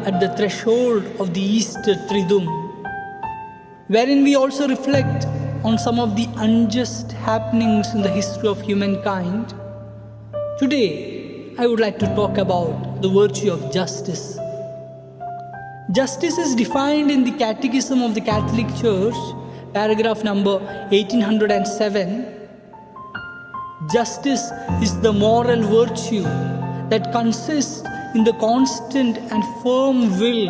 at the threshold of the Easter Triduum, wherein we also reflect on some of the unjust happenings in the history of humankind. Today, I would like to talk about the virtue of justice. Justice is defined in the Catechism of the Catholic Church, paragraph number 1807. Justice is the moral virtue that consists in the constant and firm will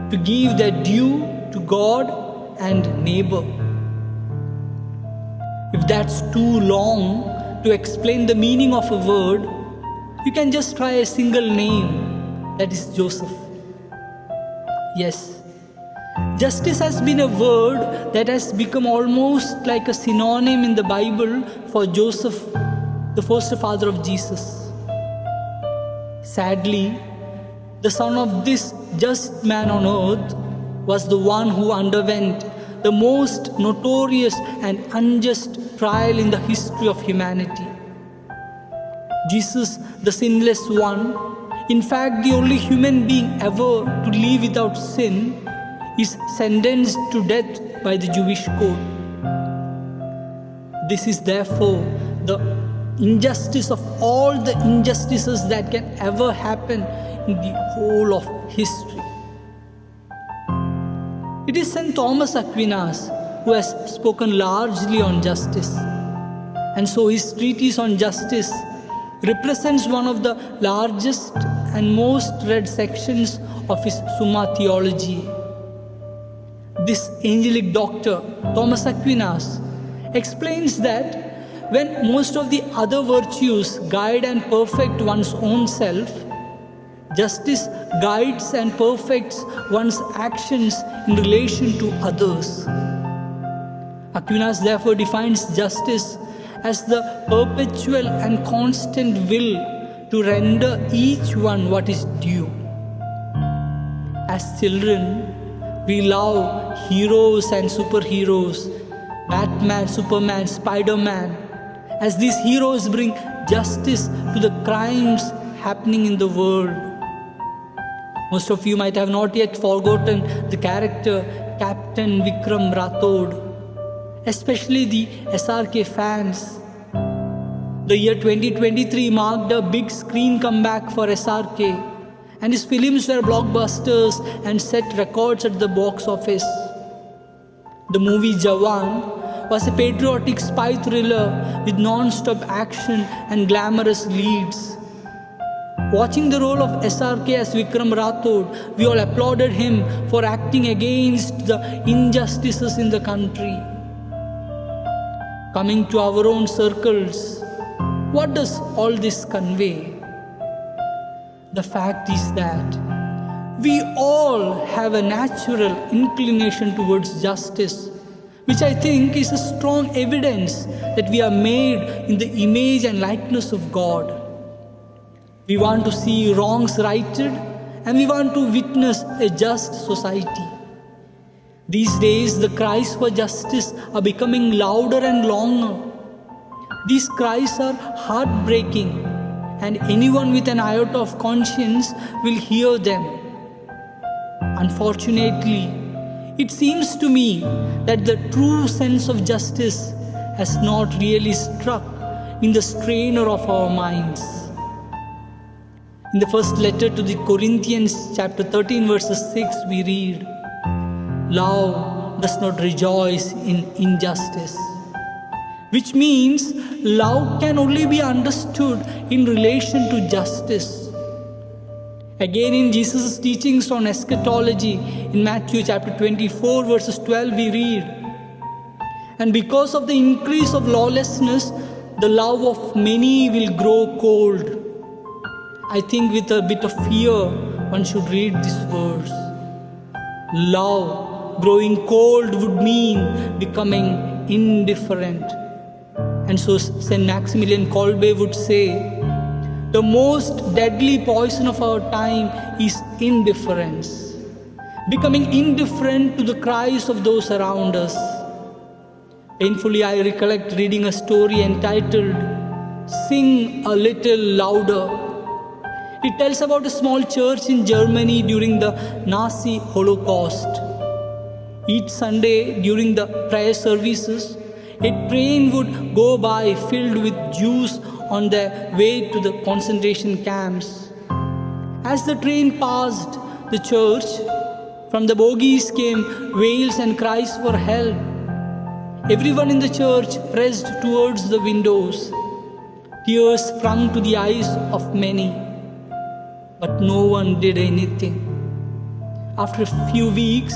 to give their due to God and neighbor. If that's too long to explain the meaning of a word, you can just try a single name, that is Joseph. Yes, justice has been a word that has become almost like a synonym in the Bible for Joseph, the foster father of Jesus. Sadly, the son of this just man on earth was the one who underwent the most notorious and unjust trial in the history of humanity. Jesus, the sinless one, in fact the only human being ever to live without sin, is sentenced to death by the Jewish court. This is therefore the injustice of all the injustices that can ever happen in the whole of history. It is St. Thomas Aquinas who has spoken largely on justice, and so his treatise on justice represents one of the largest and most read sections of his Summa Theologiae. This angelic doctor, Thomas Aquinas, explains that when most of the other virtues guide and perfect one's own self, justice guides and perfects one's actions in relation to others. Aquinas therefore defines justice as the perpetual and constant will to render each one what is due. As children, we love heroes and superheroes, Batman, Superman, Spider-Man, as these heroes bring justice to the crimes happening in the world. Most of you might have not yet forgotten the character Captain Vikram Rathod, especially the SRK fans. The year 2023 marked a big screen comeback for SRK, and his films were blockbusters and set records at the box office. The movie Jawan was a patriotic spy thriller with non-stop action and glamorous leads. Watching the role of SRK as Vikram Rathod, we all applauded him for acting against the injustices in the country. Coming to our own circles, what does all this convey? The fact is that we all have a natural inclination towards justice, which I think is a strong evidence that we are made in the image and likeness of God. We want to see wrongs righted, and we want to witness a just society. These days, the cries for justice are becoming louder and longer. These cries are heartbreaking, and anyone with an iota of conscience will hear them. Unfortunately, it seems to me that the true sense of justice has not really struck in the strainer of our minds. In the first letter to the Corinthians, chapter 13, verses 6, we read, "Love does not rejoice in injustice," which means love can only be understood in relation to justice. Again, in Jesus' teachings on eschatology, in Matthew chapter 24, verses 12, we read, "And because of the increase of lawlessness, the love of many will grow cold." I think with a bit of fear, one should read this verse. Love growing cold would mean becoming indifferent. And so St. Maximilian Kolbe would say, the most deadly poison of our time is indifference. Becoming indifferent to the cries of those around us. Painfully, I recollect reading a story entitled, "Sing a Little Louder." It tells about a small church in Germany during the Nazi Holocaust. Each Sunday during the prayer services, a train would go by filled with Jews on their way to the concentration camps. As the train passed the church, from the bogies came wails and cries for help. Everyone in the church pressed towards the windows. Tears sprung to the eyes of many, but no one did anything. After a few weeks,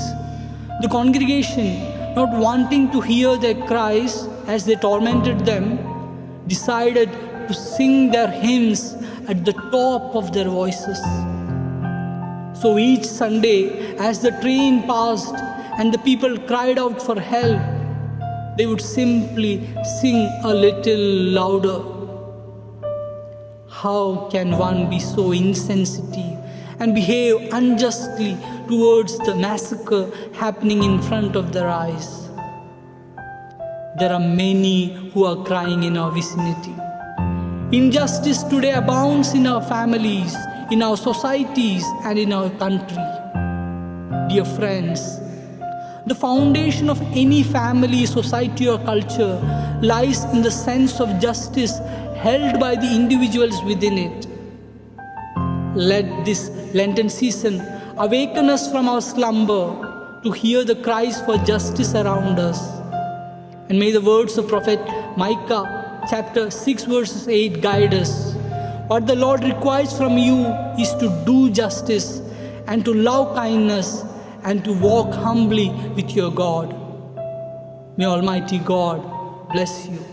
the congregation, not wanting to hear their cries as they tormented them, decided to sing their hymns at the top of their voices. So each Sunday, as the train passed and the people cried out for help, they would simply sing a little louder. How can one be so insensitive and behave unjustly towards the massacre happening in front of their eyes? There are many who are crying in our vicinity. Injustice today abounds in our families, in our societies, and in our country. Dear friends, the foundation of any family, society, or culture lies in the sense of justice held by the individuals within it. Let this Lenten season awaken us from our slumber to hear the cries for justice around us. And may the words of Prophet Micah chapter 6 verses 8 guide us. What the Lord requires from you is to do justice and to love kindness and to walk humbly with your God. May Almighty God bless you.